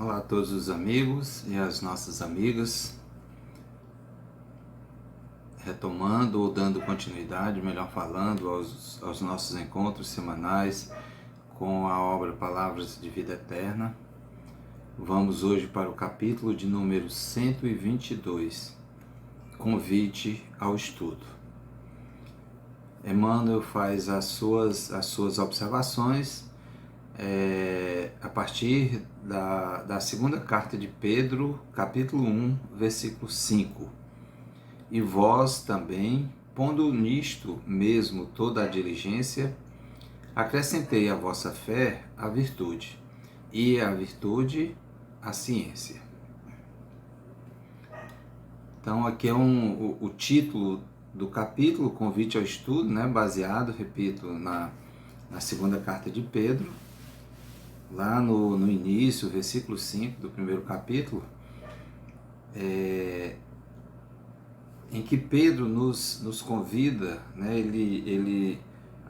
Olá a todos os amigos e as nossas amigas, retomando ou dando continuidade, melhor falando, aos nossos encontros semanais com a obra Palavras de Vida Eterna. Vamos hoje para o capítulo de número 122, Convite ao Estudo. Emmanuel faz as suas observações a partir da segunda carta de Pedro, capítulo 1, versículo 5. E vós também, pondo nisto mesmo toda a diligência, acrescentei à vossa fé a virtude, e a virtude a ciência. Então aqui é o título do capítulo, Convite ao Estudo, né, baseado, repito, na segunda carta de Pedro, lá no início, versículo 5 do primeiro capítulo, em que Pedro nos convida, né,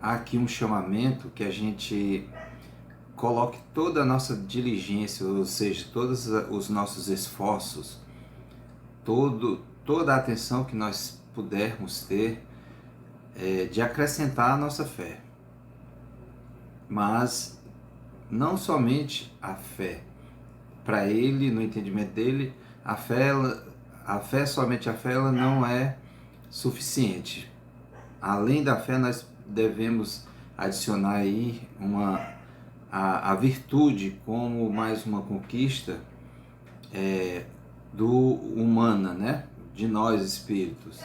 há aqui um chamamento que a gente coloque toda a nossa diligência, ou seja, todos os nossos esforços, toda a atenção que nós pudermos ter, de acrescentar a nossa fé. Mas não somente a fé. Para ele, no entendimento dele, somente a fé, ela não é suficiente. Além da fé, nós devemos adicionar aí a virtude como mais uma conquista humana, né? De nós espíritos.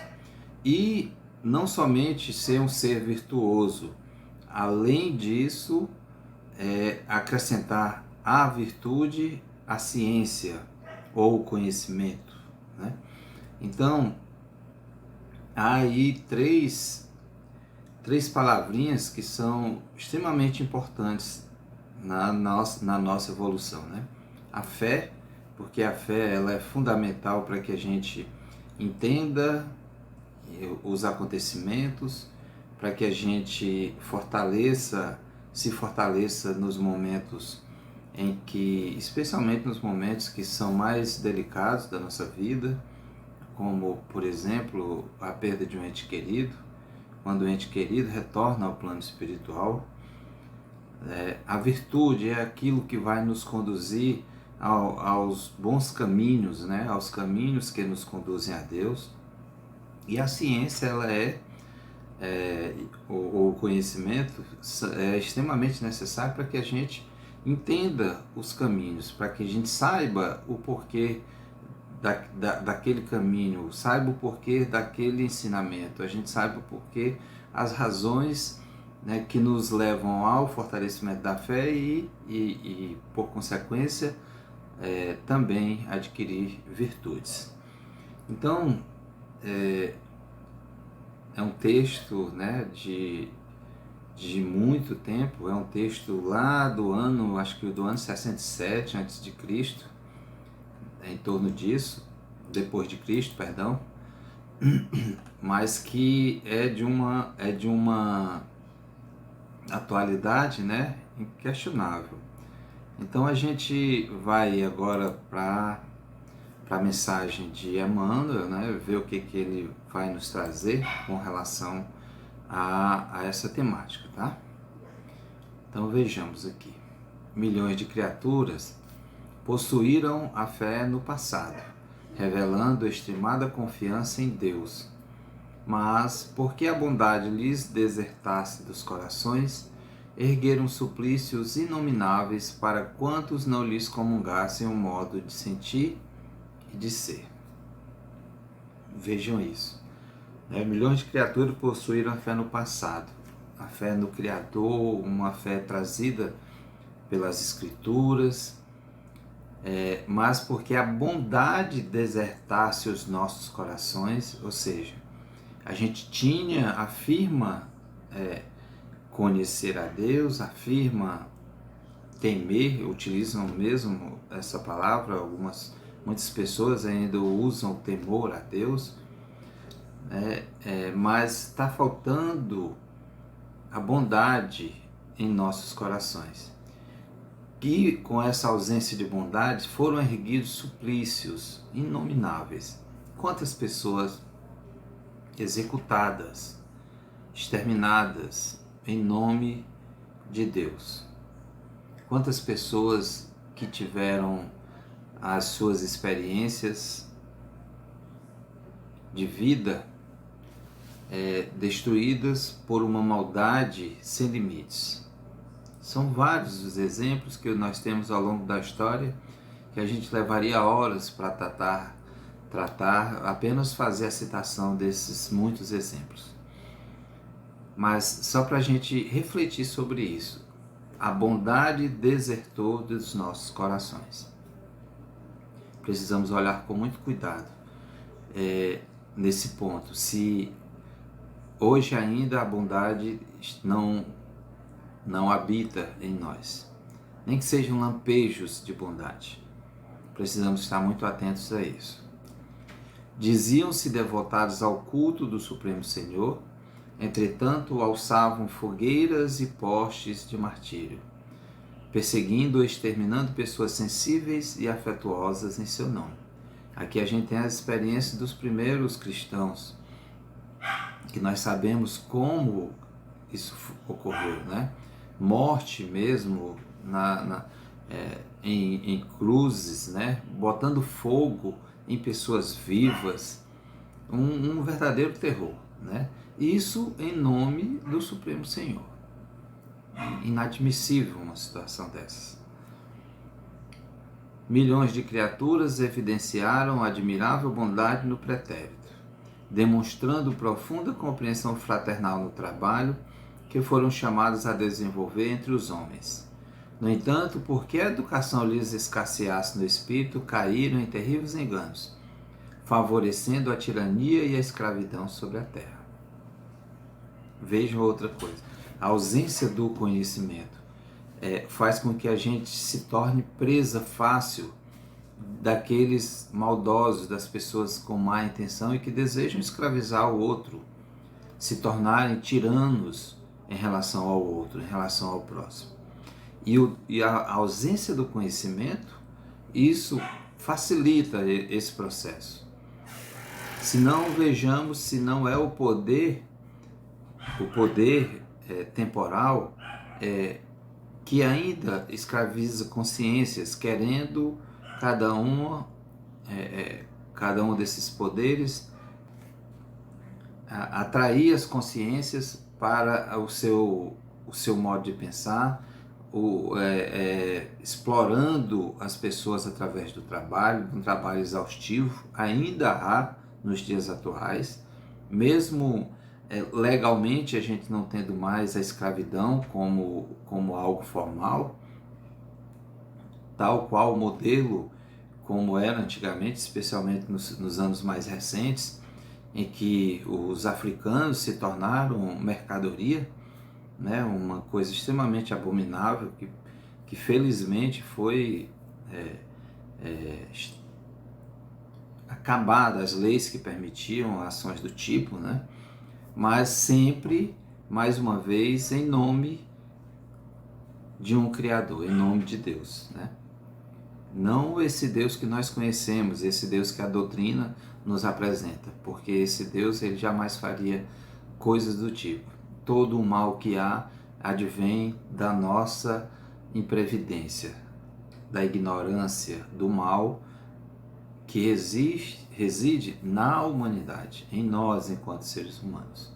E não somente ser um ser virtuoso, além disso, acrescentar à virtude a ciência ou o conhecimento, né? Então, há aí três palavrinhas que são extremamente importantes na nossa evolução, né? A fé, porque a fé ela é fundamental para que a gente entenda os acontecimentos, para que a gente se fortaleça nos momentos em que, especialmente nos momentos que são mais delicados da nossa vida, como, por exemplo, a perda de um ente querido, quando o ente querido retorna ao plano espiritual. A virtude é aquilo que vai nos conduzir aos bons caminhos, né? Aos caminhos que nos conduzem a Deus. E a ciência, ela o conhecimento é extremamente necessário para que a gente entenda os caminhos, para que a gente saiba o porquê daquele caminho, saiba o porquê daquele ensinamento, a gente saiba o porquê, as razões, né, que nos levam ao fortalecimento da fé e por consequência, também adquirir virtudes. Então, é um texto, né, de muito tempo, é um texto lá do ano, acho que do ano 67 a.C., em torno disso, depois de Cristo, perdão, mas que é de uma atualidade, né, inquestionável. Então a gente vai agora para a mensagem de Emmanuel, né, ver o que ele vai nos trazer com relação a essa temática, tá? Então vejamos aqui. Milhões de criaturas possuíram a fé no passado, revelando extremada confiança em Deus. Mas, porque a bondade lhes desertasse dos corações, ergueram suplícios inomináveis para quantos não lhes comungassem o modo de sentir e de ser. Vejam isso. Milhões de criaturas possuíram a fé no passado, a fé no Criador, uma fé trazida pelas Escrituras, mas porque a bondade desertasse os nossos corações, ou seja, a gente afirma conhecer a Deus, afirma temer, utilizam mesmo essa palavra, muitas pessoas ainda usam o temor a Deus, mas está faltando a bondade em nossos corações. que com essa ausência de bondade foram erguidos suplícios inomináveis. Quantas pessoas executadas, exterminadas em nome de Deus. Quantas pessoas que tiveram as suas experiências de vida destruídas por uma maldade sem limites. São vários os exemplos que nós temos ao longo da história que a gente levaria horas para tratar, apenas fazer a citação desses muitos exemplos. Mas só para a gente refletir sobre isso, a bondade desertou dos nossos corações. Precisamos olhar com muito cuidado nesse ponto. Se hoje ainda a bondade não habita em nós, nem que sejam lampejos de bondade, precisamos estar muito atentos a isso. Diziam-se devotados ao culto do Supremo Senhor, entretanto alçavam fogueiras e postes de martírio, perseguindo ou exterminando pessoas sensíveis e afetuosas em seu nome. Aqui a gente tem as experiências dos primeiros cristãos, que nós sabemos como isso ocorreu, né? Morte mesmo em cruzes, né? Botando fogo em pessoas vivas, um verdadeiro terror, né? Isso em nome do Supremo Senhor. Inadmissível uma situação dessas. Milhões de criaturas evidenciaram admirável bondade no pretérito, demonstrando profunda compreensão fraternal no trabalho que foram chamados a desenvolver entre os homens. No entanto, porque a educação lhes escasseasse no espírito, caíram em terríveis enganos, favorecendo a tirania e a escravidão sobre a terra. Vejam outra coisa, a ausência do conhecimento faz com que a gente se torne presa fácil daqueles maldosos, das pessoas com má intenção e que desejam escravizar o outro, se tornarem tiranos em relação ao outro, em relação ao próximo. E a ausência do conhecimento, isso facilita esse processo. Se não vejamos, se não é o poder temporal que ainda escraviza consciências, querendo cada um desses poderes atrair as consciências para o seu modo de pensar, explorando as pessoas através do trabalho, um trabalho exaustivo. Ainda há nos dias atuais, mesmo legalmente a gente não tendo mais a escravidão como algo formal, tal qual o modelo como era antigamente, especialmente nos anos mais recentes, em que os africanos se tornaram mercadoria, né, uma coisa extremamente abominável que felizmente foi acabada as leis que permitiam ações do tipo, né? Mas sempre, mais uma vez, em nome de um Criador, em nome de Deus, né? Não esse Deus que nós conhecemos, esse Deus que a doutrina nos apresenta, porque esse Deus ele jamais faria coisas do tipo. Todo o mal que há advém da nossa imprevidência, da ignorância, do mal que reside na humanidade, em nós enquanto seres humanos.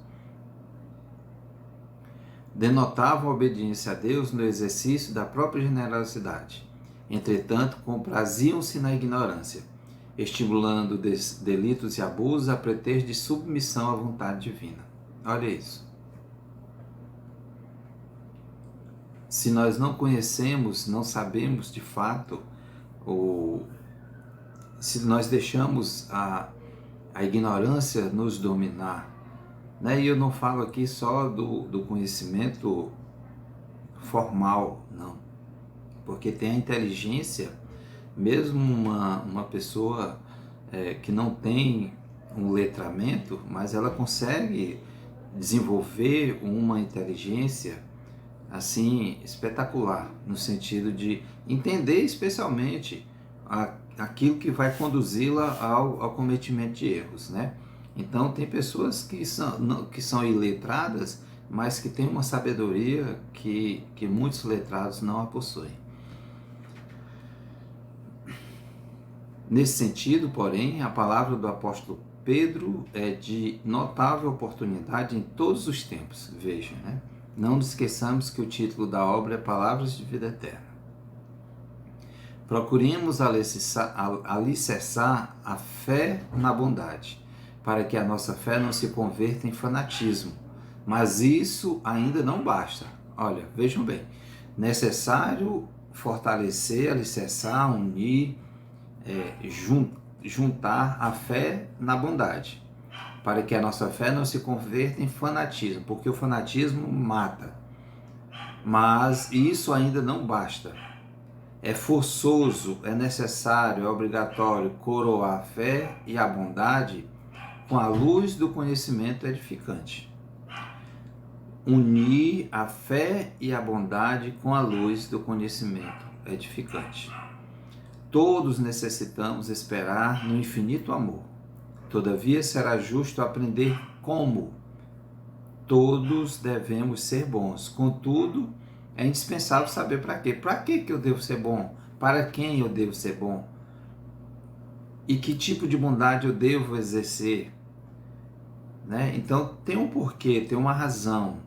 Denotavam obediência a Deus no exercício da própria generosidade. Entretanto, compraziam-se na ignorância, estimulando delitos e abusos a pretexto de submissão à vontade divina. Olha isso. Se nós não conhecemos, não sabemos de fato, se nós deixamos a ignorância nos dominar, né? E eu não falo aqui só do conhecimento formal, não. Porque tem a inteligência, mesmo uma pessoa que não tem um letramento, mas ela consegue desenvolver uma inteligência assim espetacular, no sentido de entender especialmente aquilo que vai conduzi-la ao cometimento de erros, né? Então tem pessoas que são iletradas, mas que têm uma sabedoria que muitos letrados não a possuem. Nesse sentido, porém, a palavra do apóstolo Pedro é de notável oportunidade em todos os tempos. Veja, né? Não nos esqueçamos que o título da obra é Palavras de Vida Eterna. Procuremos alicerçar a fé na bondade, para que a nossa fé não se converta em fanatismo. Mas isso ainda não basta. Olha, vejam bem, necessário fortalecer, alicerçar, unir, juntar a fé na bondade, para que a nossa fé não se converta em fanatismo, porque o fanatismo mata. Mas isso ainda não basta. É forçoso, é necessário, é obrigatório coroar a fé e a bondade com a luz do conhecimento edificante. Unir a fé e a bondade com a luz do conhecimento edificante. Todos necessitamos esperar no infinito amor. Todavia será justo aprender como. Todos devemos ser bons. Contudo, é indispensável saber para quê. Para que eu devo ser bom? Para quem eu devo ser bom? E que tipo de bondade eu devo exercer? Né? Então, tem um porquê, tem uma razão.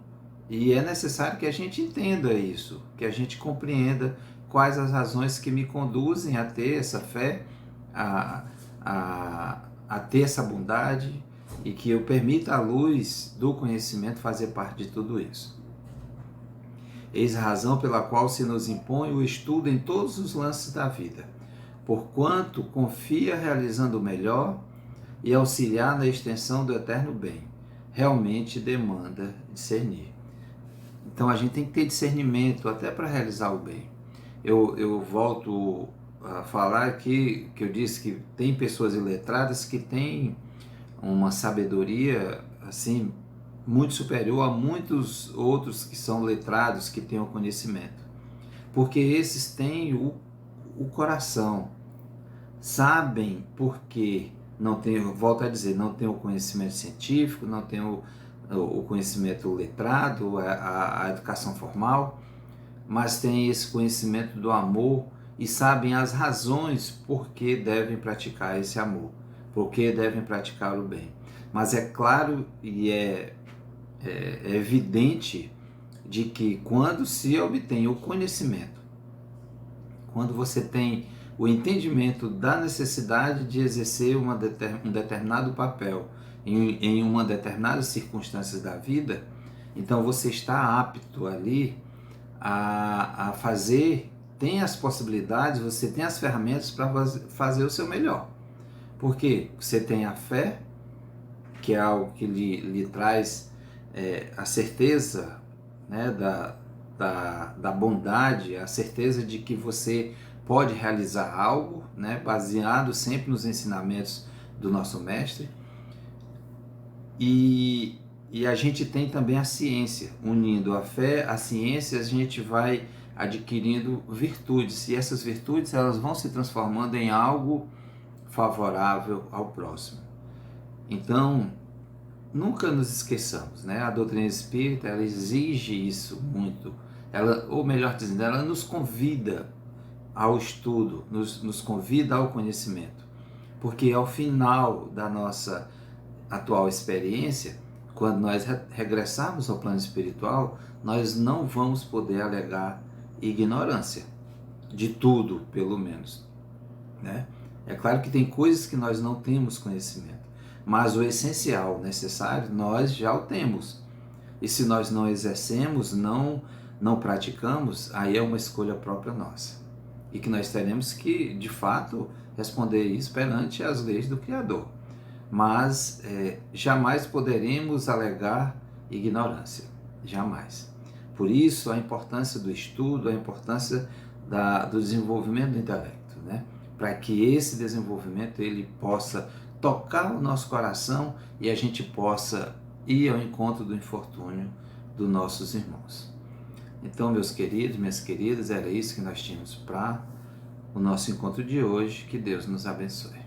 E é necessário que a gente entenda isso, que a gente compreenda quais as razões que me conduzem a ter essa fé, a ter essa bondade, e que eu permita a luz do conhecimento fazer parte de tudo isso. Eis a razão pela qual se nos impõe o estudo em todos os lances da vida, porquanto confia realizando o melhor e auxiliar na extensão do eterno bem. Realmente demanda discernir. Então a gente tem que ter discernimento até para realizar o bem. Eu volto a falar aqui que eu disse que tem pessoas iletradas que têm uma sabedoria assim muito superior a muitos outros que são letrados, que têm o conhecimento. Porque esses têm o coração, sabem porque não tem, volto a dizer, não tem o conhecimento científico, não tem o conhecimento letrado, a educação formal, mas tem esse conhecimento do amor e sabem as razões por que devem praticar esse amor, por que devem praticar o bem. Mas é claro e é evidente de que quando se obtém o conhecimento, quando você tem o entendimento da necessidade de exercer um determinado papel em uma determinada circunstância da vida, então você está apto ali a fazer, tem as possibilidades, você tem as ferramentas para fazer o seu melhor. Porque você tem a fé, que é algo que lhe traz a certeza, né, da bondade, a certeza de que você pode realizar algo, né, baseado sempre nos ensinamentos do nosso mestre. E a gente tem também a ciência, unindo a fé, a ciência, a gente vai adquirindo virtudes, e essas virtudes elas vão se transformando em algo favorável ao próximo. Então, nunca nos esqueçamos, né? A doutrina espírita, ela exige isso muito, ou melhor dizendo, ela nos convida ao estudo, nos convida ao conhecimento, porque ao final da nossa atual experiência, quando nós regressarmos ao plano espiritual, nós não vamos poder alegar ignorância, de tudo, pelo menos, né? É claro que tem coisas que nós não temos conhecimento, mas o essencial, o necessário, nós já o temos. E se nós não exercemos, não praticamos, aí é uma escolha própria nossa. E que nós teremos que, de fato, responder isso perante as leis do Criador. Mas jamais poderemos alegar ignorância, jamais. Por isso a importância do estudo, a importância do desenvolvimento do intelecto, né? Para que esse desenvolvimento ele possa tocar o nosso coração e a gente possa ir ao encontro do infortúnio dos nossos irmãos. Então, meus queridos, minhas queridas, era isso que nós tínhamos para o nosso encontro de hoje. Que Deus nos abençoe.